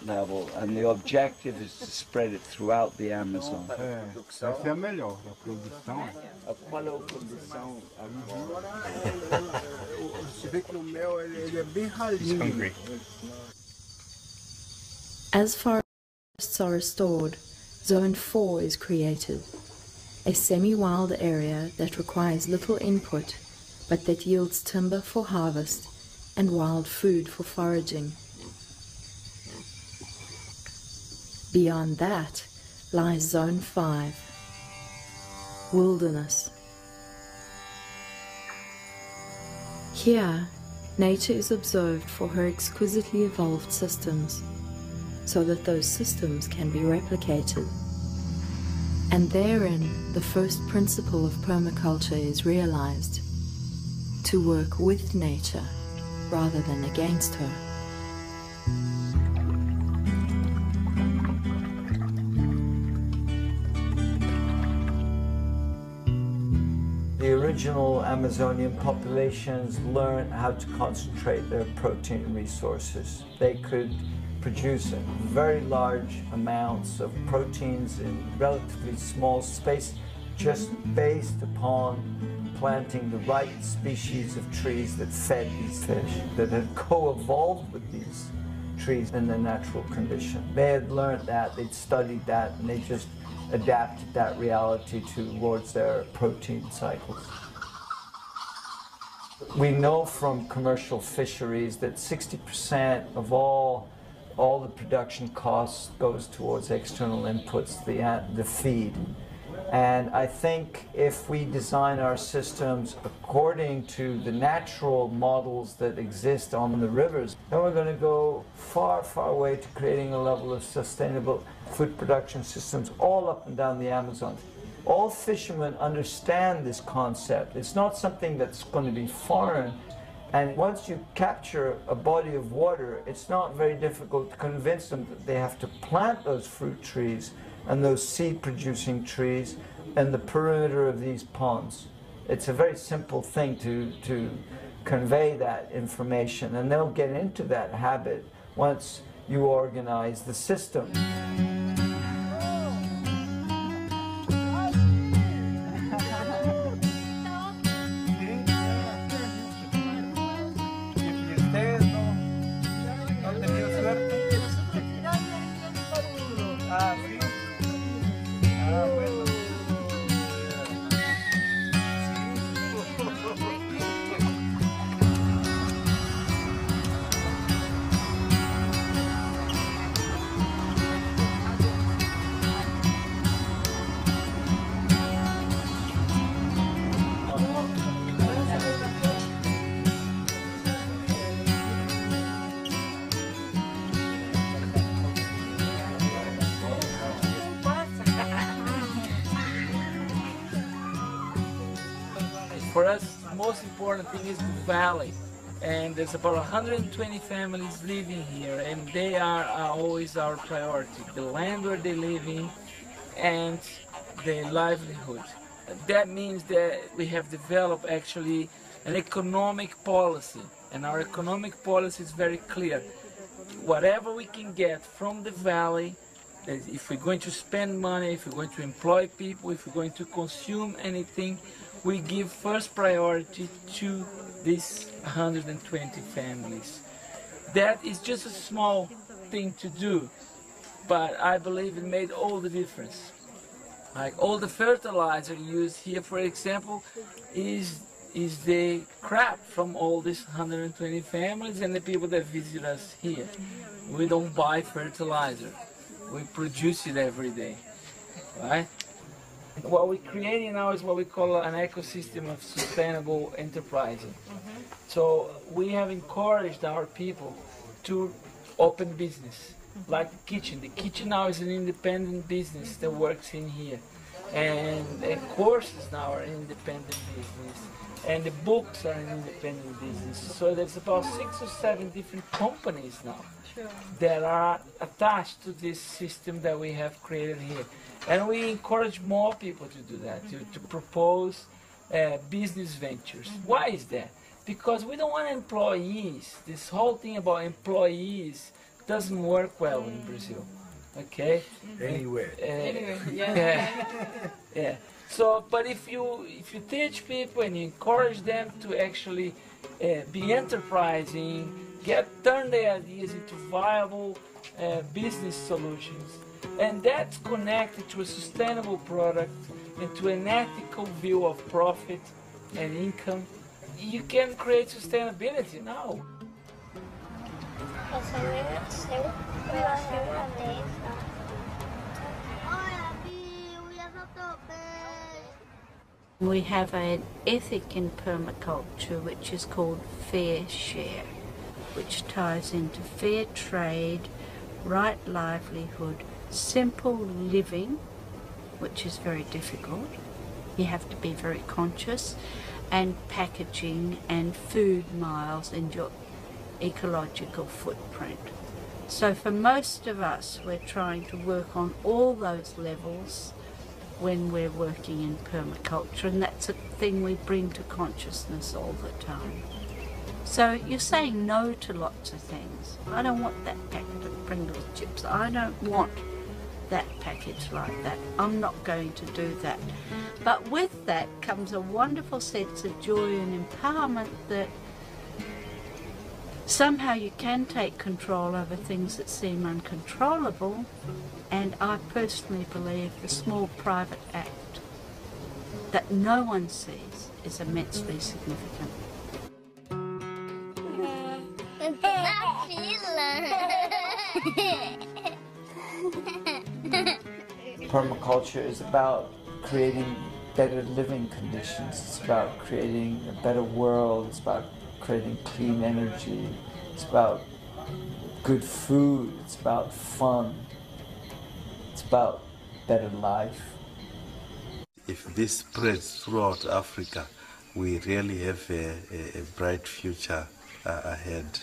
level, and the objective is to spread it throughout the Amazon. Essa é a melhor, a produção. Qual é a produção agora? Você vê que o mel ele é bem ralinho. As forests are restored, Zone 4 is created, a semi-wild area that requires little input, but that yields timber for harvest and wild food for foraging. Beyond that lies Zone 5, wilderness. Here, nature is observed for her exquisitely evolved systems, so that those systems can be replicated. And therein, the first principle of permaculture is realized: to work with nature rather than against her. The original Amazonian populations learned how to concentrate their protein resources. They could produce very large amounts of proteins in relatively small space, just based upon planting the right species of trees that fed these fish, that had co-evolved with these trees in their natural condition. They had learned that, they'd studied that, and they just adapted that reality towards their protein cycles. We know from commercial fisheries that 60% of all the production costs goes towards external inputs, the feed. And I think if we design our systems according to the natural models that exist on the rivers, then we're going to go far, far away to creating a level of sustainable food production systems all up and down the Amazon. All fishermen understand this concept. It's not something that's going to be foreign. And once you capture a body of water, it's not very difficult to convince them that they have to plant those fruit trees and those seed-producing trees in the perimeter of these ponds. It's a very simple thing to convey that information, and they'll get into that habit once you organize the system. For us, the most important thing is the valley, and there's about 120 families living here, and they are always our priority. The land where they live in and their livelihood. That means that we have developed actually an economic policy, and our economic policy is very clear. Whatever we can get from the valley, if we're going to spend money, if we're going to employ people, if we're going to consume anything, we give first priority to these 120 families. That is just a small thing to do, but I believe it made all the difference. Like all the fertilizer used here, for example, is the crap from all these 120 families and the people that visit us here. We don't buy fertilizer. We produce it every day, right? What we're creating now is what we call an ecosystem of sustainable enterprising. So we have encouraged our people to open business, like the kitchen. The kitchen now is an independent business that works in here. And the courses now are an independent business. And the books are an independent business. So there's about 6 or 7 different companies now that are attached to this system that we have created here. And we encourage more people to do that, to propose business ventures. Why is that? Because we don't want employees. This whole thing about employees doesn't work well in Brazil. Okay. Anywhere. Yeah. So, but if you teach people and you encourage them to actually be enterprising, turn their ideas into viable business solutions, and that's connected to a sustainable product and to an ethical view of profit and income, you can create sustainability now. We have an ethic in permaculture which is called Fair Share, which ties into fair trade, right livelihood, simple living, which is very difficult. You have to be very conscious, and packaging and food miles and your ecological footprint. So for most of us, we're trying to work on all those levels when we're working in permaculture, and that's a thing we bring to consciousness all the time. So you're saying no to lots of things. I don't want that packet of Pringles chips. I don't want that package like that. I'm not going to do that. But with that comes a wonderful sense of joy and empowerment that somehow you can take control over things that seem uncontrollable, and I personally believe the small private act that no one sees is immensely significant. Permaculture is about creating better living conditions. It's about creating a better world. It's about creating clean energy. It's about good food. It's about fun. It's about better life. If this spreads throughout Africa, we really have a bright future ahead.